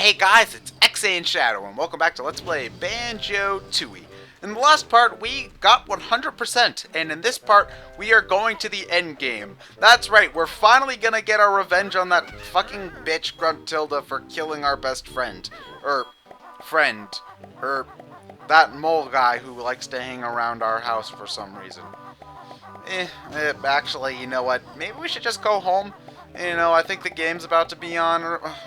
Hey guys, it's ExandShadow, and welcome back to Let's Play Banjo-Tooie. In the last part, we got 100%, and in this part, we are going to the end game. That's right, we're finally gonna get our revenge on that fucking bitch Gruntilda for killing our best friend. That mole guy who likes to hang around our house for some reason. Actually, you know what, maybe we should just go home. You know, I think the game's about to be on.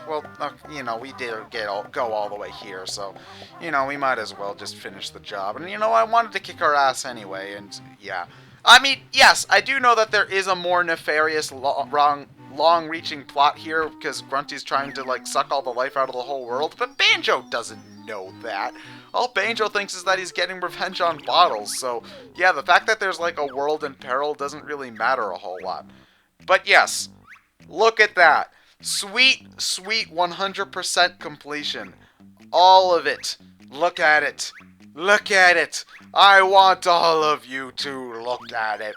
Well, you know, we did go all the way here, so, you know, we might as well just finish the job. And, you know, I wanted to kick our ass anyway, and, yeah. I mean, yes, I do know that there is a more nefarious, long-reaching plot here, because Grunty's trying to, like, suck all the life out of the whole world, but Banjo doesn't know that. All Banjo thinks is that he's getting revenge on Bottles, so, yeah, the fact that there's, like, a world in peril doesn't really matter a whole lot. But, yes. Look at that. Sweet, sweet 100% completion. All of it. Look at it. Look at it. I want all of you to look at it.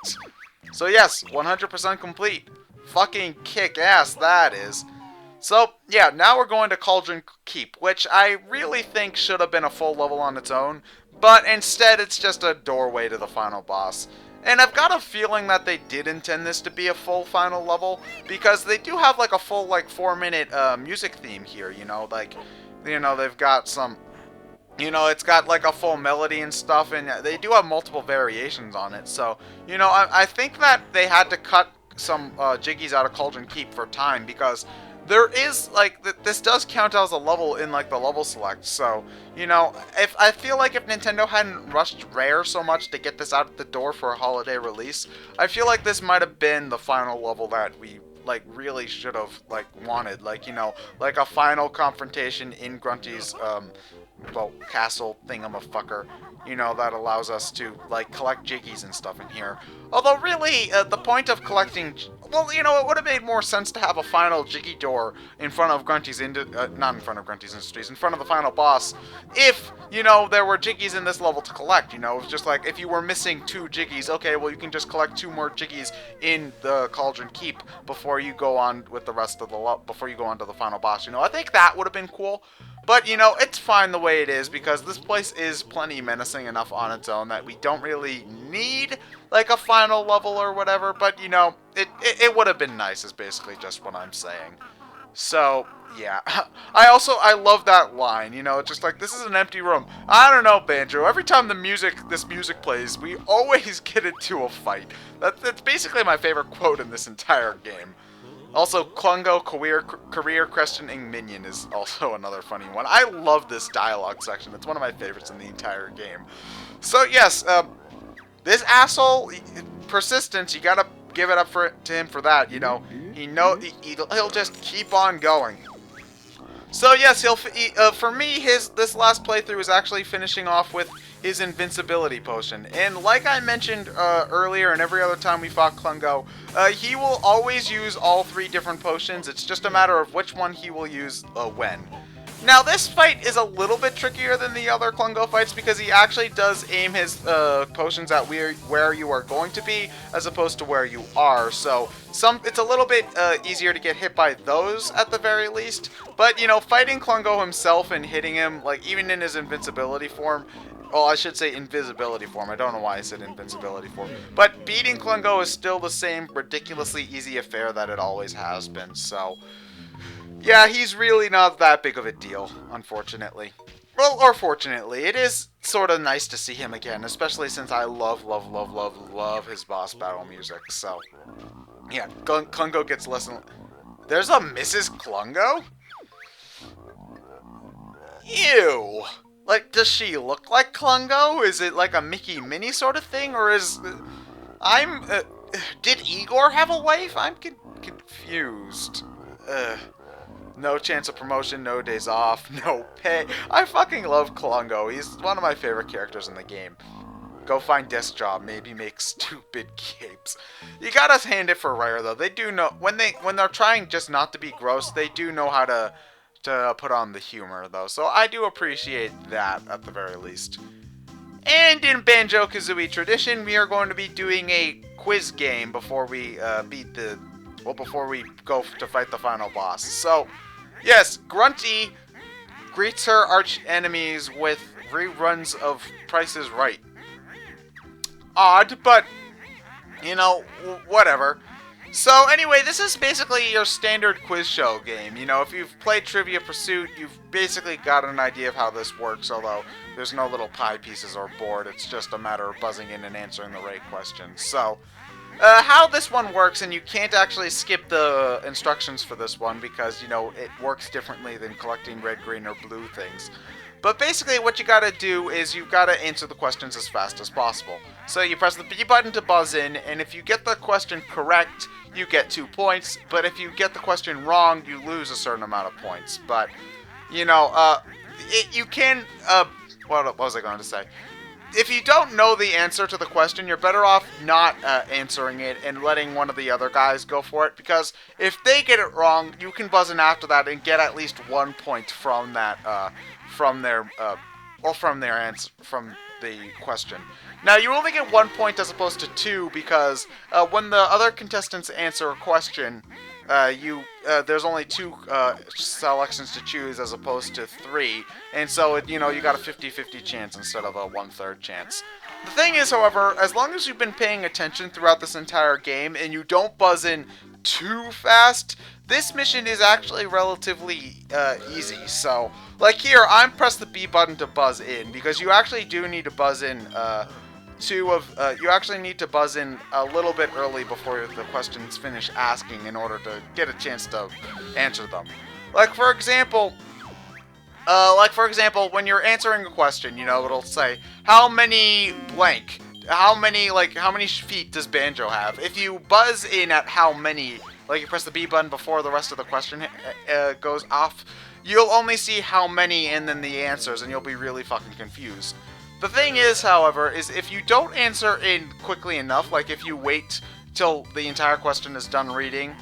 So yes, 100% complete. Fucking kick-ass that is. So, yeah, now we're going to Cauldron Keep, which I really think should have been a full level on its own, but instead it's just a doorway to the final boss. And I've got a feeling that they did intend this to be a full final level, because they do have like a full like 4-minute music theme here, you know, like, you know, they've got some, you know, it's got like a full melody and stuff, and they do have multiple variations on it, so, you know, I think that they had to cut some jiggies out of Cauldron Keep for time, because there is, like, this does count as a level in, like, the level select, so, you know, if I feel like if Nintendo hadn't rushed Rare so much to get this out the door for a holiday release, I feel like this might have been the final level that we, like, really should have, like, wanted, like, you know, like a final confrontation in Grunty's, well, castle thingamafucker, you know, that allows us to, like, collect jiggies and stuff in here. Although, really, the point of collecting, well, you know, it would have made more sense to have a final jiggy door in front of Grunty's, not in front of Grunty's Industries, in front of the final boss, if, you know, there were jiggies in this level to collect, you know, it's just like, if you were missing 2 jiggies, okay, well, you can just collect 2 more jiggies in the Cauldron Keep before you go on with the rest of the level, before you go on to the final boss, you know, I think that would have been cool. But, you know, it's fine the way it is, because this place is plenty menacing enough on its own that we don't really need, like, a final level or whatever, but, you know, it would have been nice, is basically just what I'm saying. So, yeah. I love that line, you know, just like, this is an empty room. I don't know, Banjo, every time this music plays, we always get into a fight. That's basically my favorite quote in this entire game. Also, Klungo, career questioning minion is also another funny one. I love this dialogue section. It's one of my favorites in the entire game. So, yes, this asshole, persistence, you gotta give it up to him for that, you know. He'll just keep on going. So, yes, for me, this last playthrough is actually finishing off with his invincibility potion. And like I mentioned earlier, and every other time we fought Klungo, he will always use all 3 different potions. It's just a matter of which one he will use when. Now, this fight is a little bit trickier than the other Klungo fights, because he actually does aim his potions at where you are going to be, as opposed to where you are. So, it's a little bit easier to get hit by those at the very least. But, you know, fighting Klungo himself and hitting him, like, even in his invincibility form, well, I should say invisibility form. I don't know why I said invincibility form. But beating Klungo is still the same ridiculously easy affair that it always has been. So, yeah, he's really not that big of a deal, unfortunately. Well, or fortunately, it is sort of nice to see him again, especially since I love his boss battle music. So, yeah, Klungo gets less than... There's a Mrs. Klungo? Ew! Like, does she look like Klungo? Is it like a Mickey Minnie sort of thing? Or is... did Igor have a wife? I'm confused. No chance of promotion, no days off, no pay. I fucking love Klungo. He's one of my favorite characters in the game. Go find desk job, maybe make stupid capes. You gotta hand it for Rare, though. They do know... When they're trying just not to be gross, they do know how to put on the humor, though. So I do appreciate that, at the very least. And in Banjo-Kazooie tradition, we are going to be doing a quiz game before we before we go to fight the final boss. So, yes, Grunty greets her arch enemies with reruns of Price is Right. Odd, but, you know, whatever. So anyway, this is basically your standard quiz show game. You know, if you've played Trivia Pursuit, you've basically got an idea of how this works, although there's no little pie pieces or board. It's just a matter of buzzing in and answering the right questions. So, how this one works, and you can't actually skip the instructions for this one because, you know, it works differently than collecting red, green, or blue things. But basically what you gotta do is you've gotta answer the questions as fast as possible. So you press the B button to buzz in, and if you get the question correct, you get 2 points. But if you get the question wrong, you lose a certain amount of points. But, you know, you can, what was I going to say? If you don't know the answer to the question, you're better off not answering it and letting one of the other guys go for it. Because if they get it wrong, you can buzz in after that and get at least 1 point from that, from their answer, from the question. Now, you only get 1 point as opposed to 2 because when the other contestants answer a question, there's only 2 selections to choose as opposed to 3, and so you know you got a 50-50 chance instead of a 1/3 chance. The thing is, however, as long as you've been paying attention throughout this entire game and you don't buzz in too fast, this mission is actually relatively easy. So, like here, I'm pressed the B button to buzz in because you actually do need to buzz in. You actually need to buzz in a little bit early before the questions finish asking in order to get a chance to answer them. Like for example, when you're answering a question, you know, it'll say, how many blank? How many feet does Banjo have? If you buzz in at how many, like you press the B button before the rest of the question goes off, you'll only see how many and then the answers, and you'll be really fucking confused. The thing is, however, is if you don't answer in quickly enough, like if you wait till the entire question is done reading,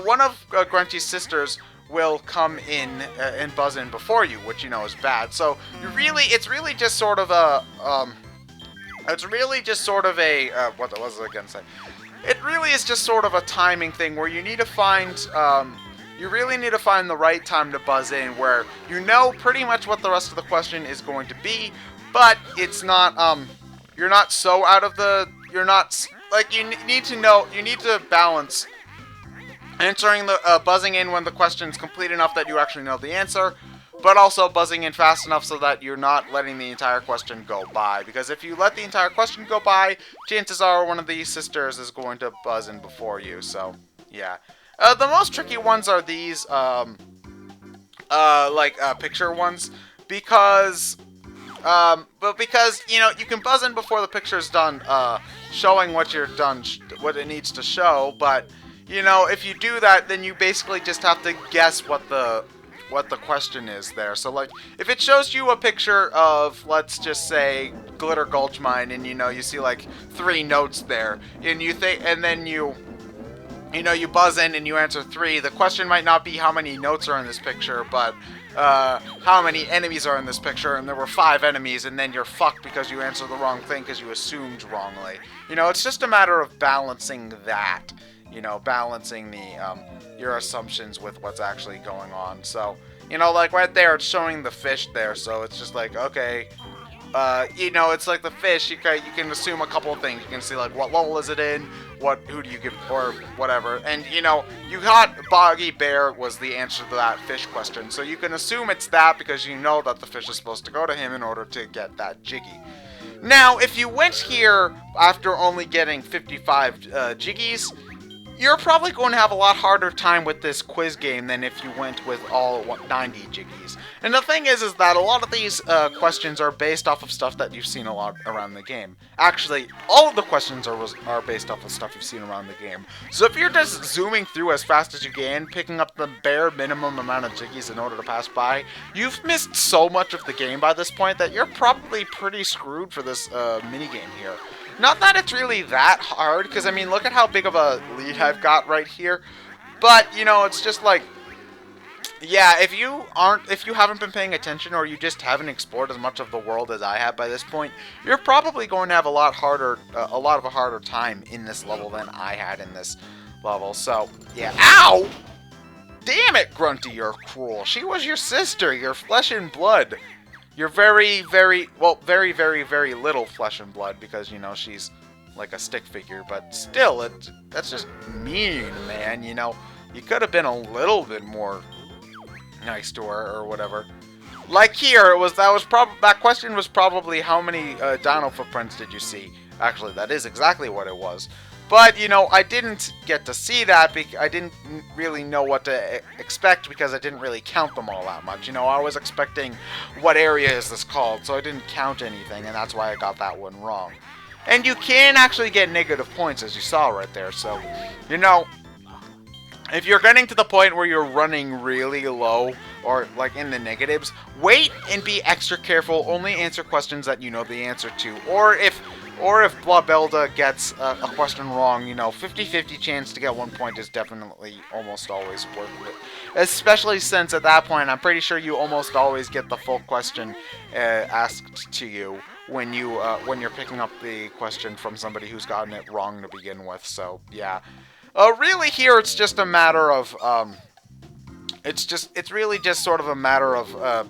one of Grunty's sisters will come in and buzz in before you, which you know is bad. So it's really just sort of a, what was I gonna say? It really is just sort of a timing thing where you need to find, you really need to find the right time to buzz in where you know pretty much what the rest of the question is going to be, but it's not, you're not so out of the, you need to balance answering the, buzzing in when the question's complete enough that you actually know the answer, but also buzzing in fast enough so that you're not letting the entire question go by. Because if you let the entire question go by, chances are one of these sisters is going to buzz in before you, so, yeah. The most tricky ones are these, picture ones, because, you know, you can buzz in before the picture's done, showing what what it needs to show, but, you know, if you do that, then you basically just have to guess what the question is there. So, like, if it shows you a picture of, let's just say, Glitter Gulch Mine, and, you know, you see, like, 3 notes there, and you think, and then you buzz in and you answer 3, the question might not be how many notes are in this picture, but, how many enemies are in this picture, and there were 5 enemies, and then you're fucked because you answered the wrong thing because you assumed wrongly. You know, it's just a matter of balancing that. You know, balancing the, your assumptions with what's actually going on. So, you know, like right there, it's showing the fish there, so it's just like, okay, you know, it's like the fish, you can assume a couple of things. You can see, like, what level is it in, who do you give, or whatever. And, you know, you got Boggy Bear was the answer to that fish question, so you can assume it's that because you know that the fish is supposed to go to him in order to get that Jiggy. Now, if you went here after only getting 55 Jiggies, you're probably going to have a lot harder time with this quiz game than if you went with all 90 Jiggies. And the thing is that a lot of these questions are based off of stuff that you've seen a lot around the game. Actually, all of the questions are based off of stuff you've seen around the game. So if you're just zooming through as fast as you can, picking up the bare minimum amount of Jiggies in order to pass by, you've missed so much of the game by this point that you're probably pretty screwed for this minigame here. Not that it's really that hard, because, I mean, look at how big of a lead I've got right here. But, you know, it's just like, yeah, if you haven't been paying attention, or you just haven't explored as much of the world as I have by this point, you're probably going to have a lot of a harder time in this level than I had in this level. So, yeah. Ow! Damn it, Grunty, you're cruel. She was your sister, your flesh and blood. You're very, very, well, very, very, very little flesh and blood because, you know, she's like a stick figure. But still, that's just mean, man, you know. You could have been a little bit more nice to her or whatever. Like here, that question was probably how many dino footprints did you see? Actually, that is exactly what it was. But, you know, I didn't get to see that. I didn't really know what to expect because I didn't really count them all that much. You know, I was expecting what area is this called, so I didn't count anything, and that's why I got that one wrong. And you can actually get negative points, as you saw right there. So, you know, if you're getting to the point where you're running really low, or like in the negatives, wait and be extra careful. Only answer questions that you know the answer to. Or if Blobelda gets a question wrong, you know, 50-50 chance to get 1 point is definitely almost always worth it. Especially since at that point, I'm pretty sure you almost always get the full question asked to you when you're picking up the question from somebody who's gotten it wrong to begin with. So yeah, really here it's just a matter of it's really just sort of a matter of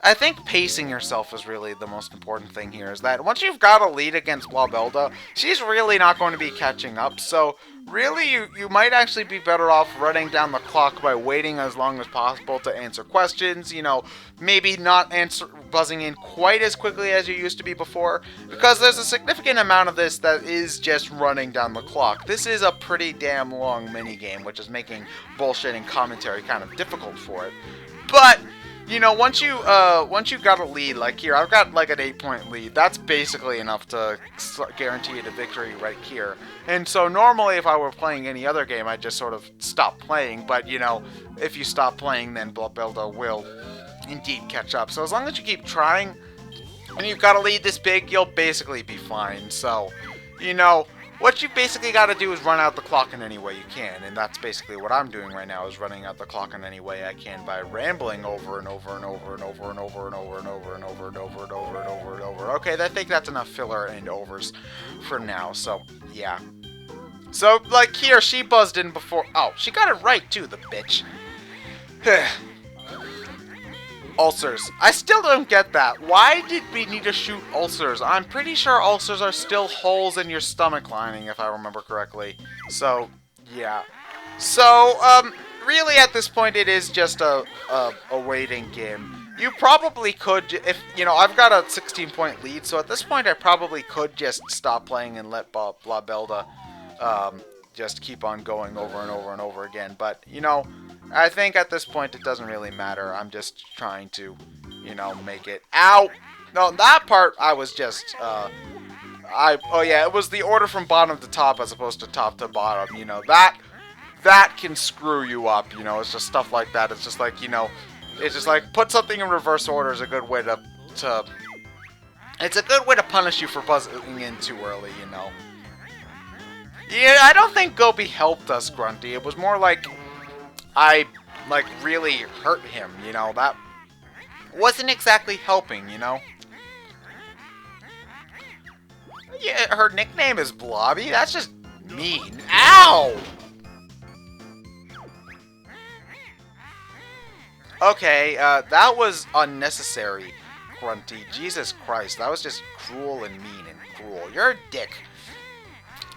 I think pacing yourself is really the most important thing here, is that once you've got a lead against Blobelda, she's really not going to be catching up, so really you might actually be better off running down the clock by waiting as long as possible to answer questions, you know, maybe not buzzing in quite as quickly as you used to be before, because there's a significant amount of this that is just running down the clock. This is a pretty damn long minigame, which is making bullshitting commentary kind of difficult for it, but you know, once you got a lead, like here, I've got like an 8-point lead. That's basically enough to guarantee the victory right here. And so normally, if I were playing any other game, I'd just sort of stop playing. But you know, if you stop playing, then Blobelda will indeed catch up. So as long as you keep trying, and you've got a lead this big, you'll basically be fine. So, you know, what you basically got to do is run out the clock in any way you can, and that's basically what I'm doing right now, is running out the clock in any way I can by rambling over and over and over and over and over and over and over and over and over and over and over and over. Okay, I think that's enough filler and overs for now, so yeah. So, like here, she buzzed in before... Oh, she got it right, too, the bitch. Ulcers. I still don't get that. Why did we need to shoot ulcers? I'm pretty sure ulcers are still holes in your stomach lining, if I remember correctly. So, yeah. So, really at this point it is just a waiting game. You probably could, if, you know, I've got a 16-point lead, so at this point I probably could just stop playing and let Blobelda just keep on going over and over and over again. But, you know, I think at this point it doesn't really matter. I'm just trying to, you know, make it... Ow! No, that part I was just, oh yeah, it was the order from bottom to top as opposed to top to bottom, you know. That can screw you up, you know. It's just stuff like that. It's just like, you know, it's just like, put something in reverse order is a good way to it's a good way to punish you for buzzing in too early, you know. Yeah, I don't think Gobi helped us, Grunty. It was more like I, like, really hurt him, you know. That wasn't exactly helping, you know. Yeah, her nickname is Blobby. That's just mean. Ow! Okay, that was unnecessary, Grunty. Jesus Christ, that was just cruel and mean and cruel. You're a dick.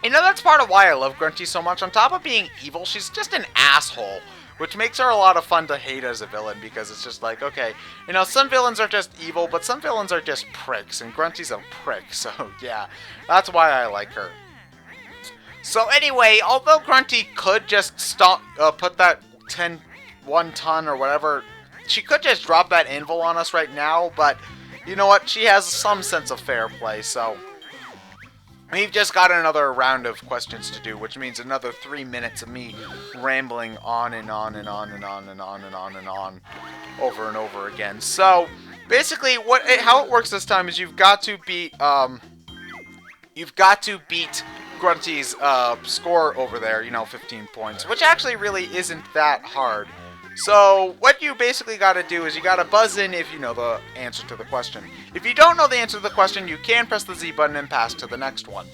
You know, that's part of why I love Grunty so much. On top of being evil, she's just an asshole, which makes her a lot of fun to hate as a villain, because it's just like, okay, you know, some villains are just evil, but some villains are just pricks, and Grunty's a prick, so yeah, that's why I like her. So anyway, although Grunty could just stop, put that 1 ton or whatever, she could just drop that anvil on us right now, but you know what, she has some sense of fair play, so we've just got another round of questions to do, which means another 3 minutes of me rambling on and on and on and on and on and on and on over and over again. So basically, how it works this time is you've got to beat Grunty's score over there, you know, 15 points, which actually really isn't that hard. So what you basically got to do is you got to buzz in if you know the answer to the question. If you don't know the answer to the question, you can press the Z button and pass to the next one.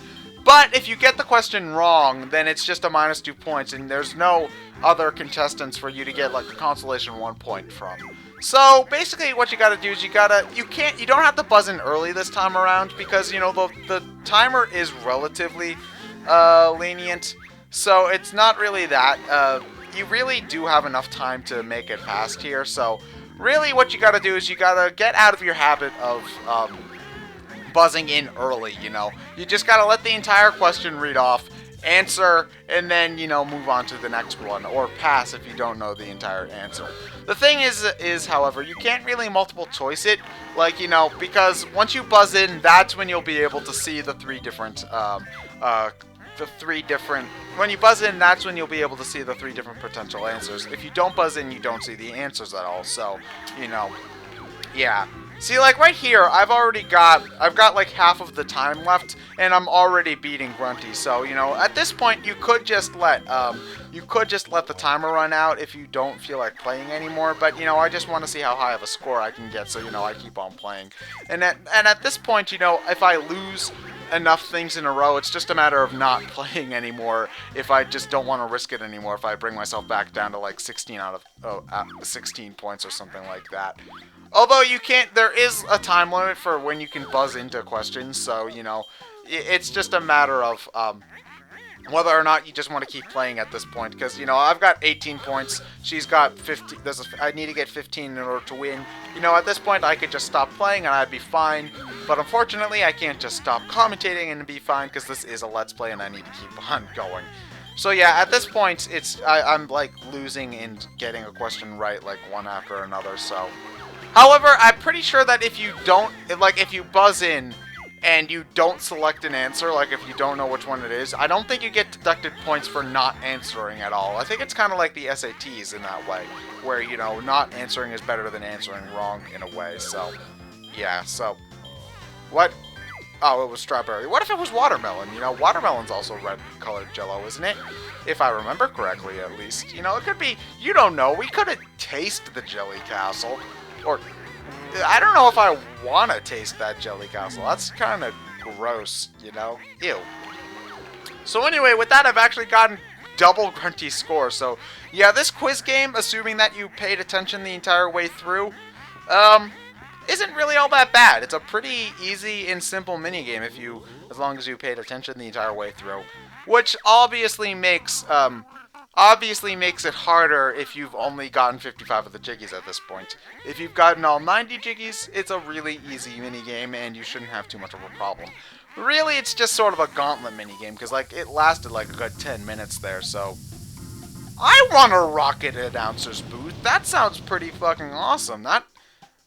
But But if you get the question wrong, then it's just a -2 points, and there's no other contestants for you to get like a consolation 1 point from. So basically, what you gotta do is you don't have to buzz in early this time around because you know the timer is relatively lenient, so it's not really that. You really do have enough time to make it past here. So really, what you gotta do is you gotta get out of your habit of buzzing in early. You know, you just gotta let the entire question read off, answer, and then, you know, move on to the next one, or pass if you don't know the entire answer. The thing is, however, you can't really multiple choice it, like, you know, because once you buzz in, that's when you'll be able to see the three different, when you buzz in, that's when you'll be able to see the 3 different potential answers. If you don't buzz in, you don't see the answers at all, so, you know, yeah. See, like right here, I've got like half of the time left, and I'm already beating Grunty. So, you know, at this point, you could just let the timer run out if you don't feel like playing anymore. But, you know, I just want to see how high of a score I can get, so, you know, I keep on playing. And at this point, you know, if I lose enough things in a row, it's just a matter of not playing anymore. If I just don't want to risk it anymore, if I bring myself back down to like 16 out of 16 points or something like that. Although you can't, there is a time limit for when you can buzz into questions, so, you know, it's just a matter of whether or not you just want to keep playing at this point, because, you know, I've got 18 points, she's got 15, I need to get 15 in order to win. You know, at this point, I could just stop playing and I'd be fine, but unfortunately, I can't just stop commentating and be fine, because this is a Let's Play and I need to keep on going. So yeah, at this point, I'm like losing and getting a question right, like one after another, so... However, I'm pretty sure that if you don't, like, if you buzz in and you don't select an answer, like if you don't know which one it is, I don't think you get deducted points for not answering at all. I think it's kind of like the SATs in that way, where, you know, not answering is better than answering wrong in a way, so, yeah, so, what? Oh, it was strawberry. What if it was watermelon? You know, watermelon's also red-colored Jell-O, isn't it? If I remember correctly, at least. You know, it could be, you don't know, we could have tasted the Jelly Castle. Or, I don't know if I want to taste that Jelly Castle. That's kind of gross, you know? Ew. So anyway, with that, I've actually gotten double Grunty's score. So, yeah, this quiz game, assuming that you paid attention the entire way through, isn't really all that bad. It's a pretty easy and simple minigame as long as you paid attention the entire way through. Which obviously makes it harder if you've only gotten 55 of the Jiggies at this point. If you've gotten all 90 Jiggies, it's a really easy minigame, and you shouldn't have too much of a problem. Really, it's just sort of a gauntlet minigame, because, like, it lasted, like, a good 10 minutes there, so... I want a rocket announcer's booth! That sounds pretty fucking awesome.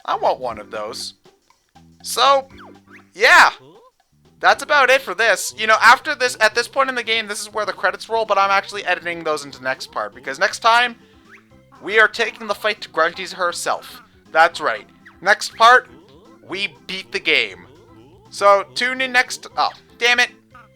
I want one of those. So, yeah! That's about it for this. You know, after this, at this point in the game, this is where the credits roll, but I'm actually editing those into the next part, because next time, we are taking the fight to Grunty's herself. That's right. Next part, we beat the game. So, tune in next... Oh, damn it.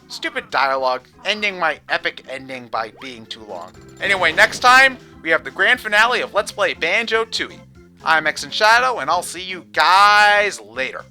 Stupid dialogue, ending my epic ending by being too long. Anyway, next time, we have the grand finale of Let's Play Banjo-Tooie. I'm ExandShadow, and I'll see you guys later.